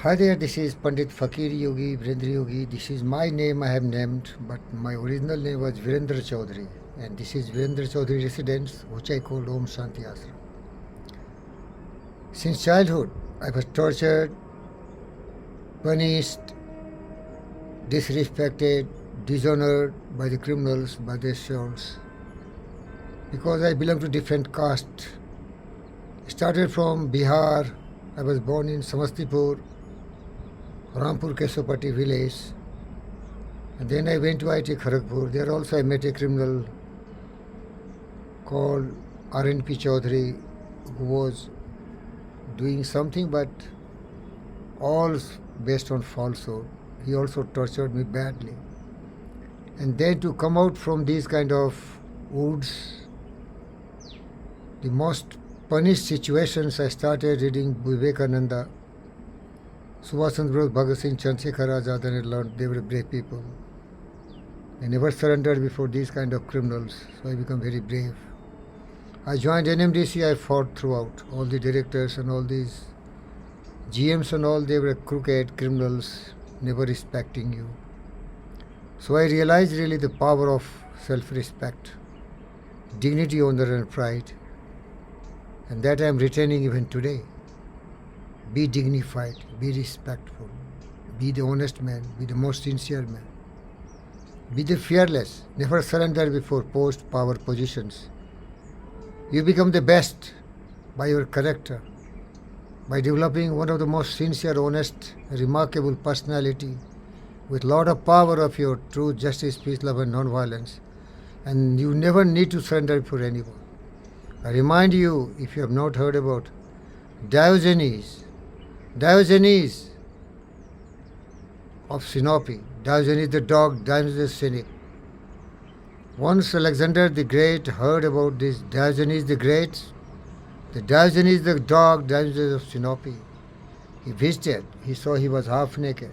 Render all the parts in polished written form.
Hi there, this is Pandit Fakir Yogi, Virendra Yogi. This is my name I have named, but my original name was Virendra Chaudhary. And this is Virendra Chaudhary Residence, which I call Om Shanti Ashram. Since childhood, I was tortured, punished, disrespected, dishonored by the criminals, by their souls. Because I belong to different caste. Started from Bihar. I was born in Samastipur, Rampur Kesopati village. And then I went to IIT Kharagpur. There also I met a criminal called R.N.P. Chaudhary, who was doing something but all based on falsehood. He also tortured me badly. And then to come out from these kind of woods, the most punished situations, I started reading Vivekananda, Subhash Chandra Bose, Bhagat Singh, Chandrasekhar Azad, and I learned they were brave people. They never surrendered before these kind of criminals, so I became very brave. I joined NMDC, I fought throughout. All the directors and all these GMs and all, they were crooked criminals, never respecting you. So I realized really the power of self-respect, dignity, honor and pride. And that I am retaining even today. Be dignified, be respectful, be the honest man, be the most sincere man. Be the fearless, never surrender before post, power, positions. You become the best by your character, by developing one of the most sincere, honest, remarkable personality with lot of power of your truth, justice, peace, love and non-violence. And you never need to surrender for anyone. I remind you, if you have not heard about Diogenes of Sinope, Diogenes the dog, Diogenes the cynic. Once Alexander the Great heard about this Diogenes the Great, the Diogenes the dog, Diogenes of Sinope. He visited, he saw he was half naked.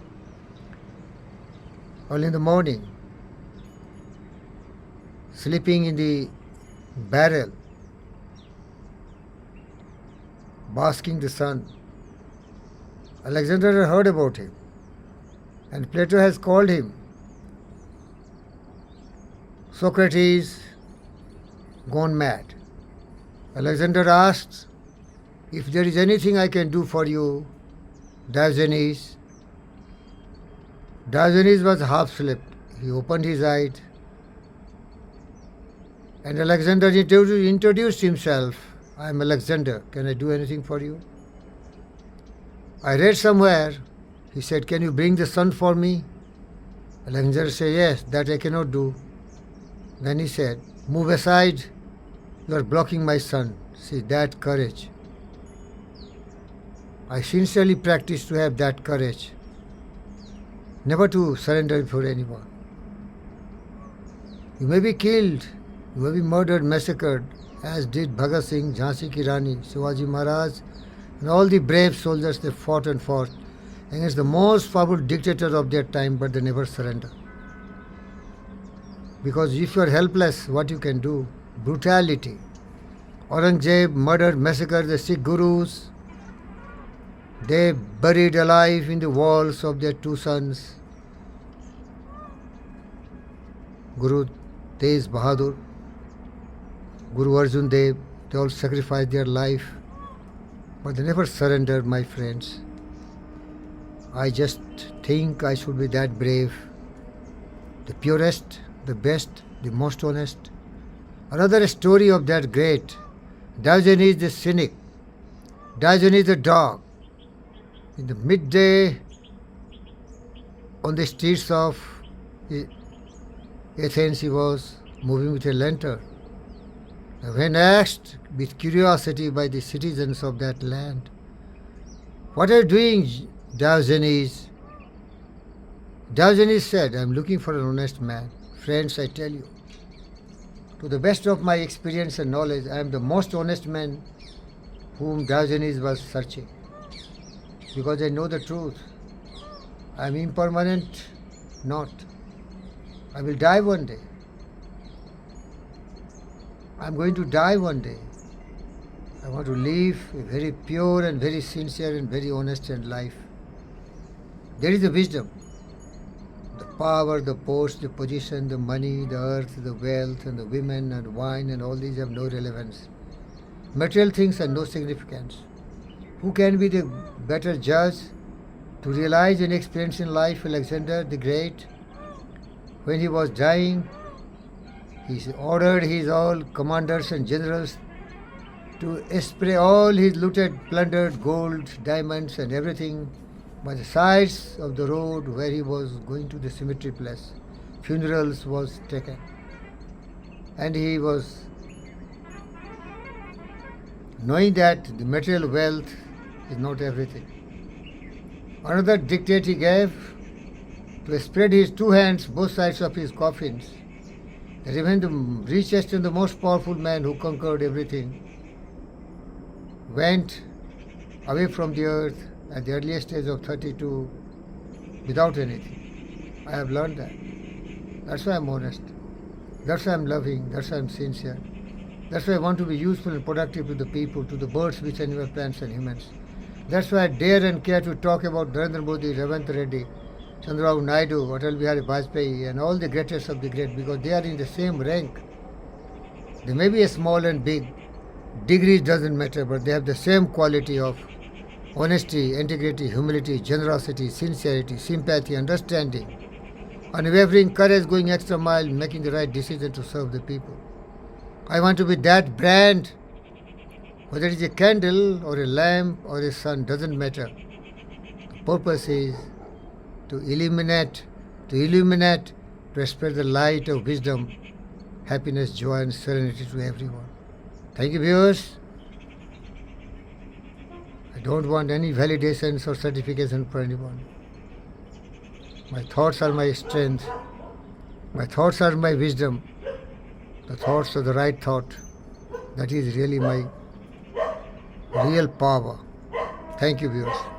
Early in the morning, sleeping in the barrel, basking the sun. Alexander had heard about him, and Plato has called him Socrates gone mad. Alexander asked, if there is anything I can do for you, Diogenes. Diogenes was half asleep. He opened his eyes, and Alexander introduced himself. I am Alexander. Can I do anything for you? I read somewhere, he said, can you bring the sun for me? Alexander said, yes, that I cannot do. Then he said, move aside, you are blocking my sun. See, that courage. I sincerely practice to have that courage, never to surrender for anyone. You may be killed, you may be murdered, massacred, as did Bhagat Singh, Jhansi Ki Rani, Shivaji Maharaj, and all the brave soldiers. They fought and fought against the most powerful dictator of their time, but they never surrender. Because if you are helpless, what you can do? Brutality. Aurangzeb murdered, massacred the Sikh gurus. They buried alive in the walls of their two sons, Guru Tej Bahadur, Guru Arjan Dev. They all sacrificed their life, but they never surrendered, my friends. I just think I should be that brave, the purest, the best, the most honest. Another story of that great Diogenes the cynic, Diogenes the dog. In the midday, on the streets of Athens, he was moving with a lantern. And when asked with curiosity by the citizens of that land, what are you doing, Diogenes? Diogenes said, I am looking for an honest man. Friends, I tell you, to the best of my experience and knowledge, I am the most honest man whom Diogenes was searching. Because I know the truth. I am impermanent, not. I will die one day. I am going to die one day. I want to live a very pure and very sincere and very honest life. There is a wisdom. The power, the post, the position, the money, the earth, the wealth, and the women, and wine, and all these have no relevance. Material things have no significance. Who can be the better judge to realize and experience in life? Alexander the Great, when he was dying, he ordered his all commanders and generals to spray all his looted, plundered gold, diamonds, and everything by the sides of the road where he was going to the cemetery place. Funerals was taken, and he was knowing that the material wealth is not everything. Another dictate he gave to spread his two hands both sides of his coffins, that even the richest and the most powerful man who conquered everything went away from the earth at the earliest age of 32 without anything. I have learned that. That's why I'm honest. That's why I'm loving. That's why I'm sincere. That's why I want to be useful and productive to the people, to the birds, beasts, animals, plants, and humans. That's why I dare and care to talk about Narendra Modi, Revanth Reddy, Chandrababu Naidu, Atal Bihari Vajpayee, and all the greatest of the great, because they are in the same rank. They may be a small and big. Degrees doesn't matter, but they have the same quality of honesty, integrity, humility, generosity, sincerity, sympathy, understanding, unwavering courage, going extra mile, making the right decision to serve the people. I want to be that brand. Whether it is a candle or a lamp or a sun, doesn't matter. The purpose is to illuminate, to spread the light of wisdom, happiness, joy, and serenity to everyone. Thank you, viewers. I don't want any validations or certification for anyone. My thoughts are my strength. My thoughts are my wisdom. The thoughts are the right thought. That is really my real power. Thank you, viewers.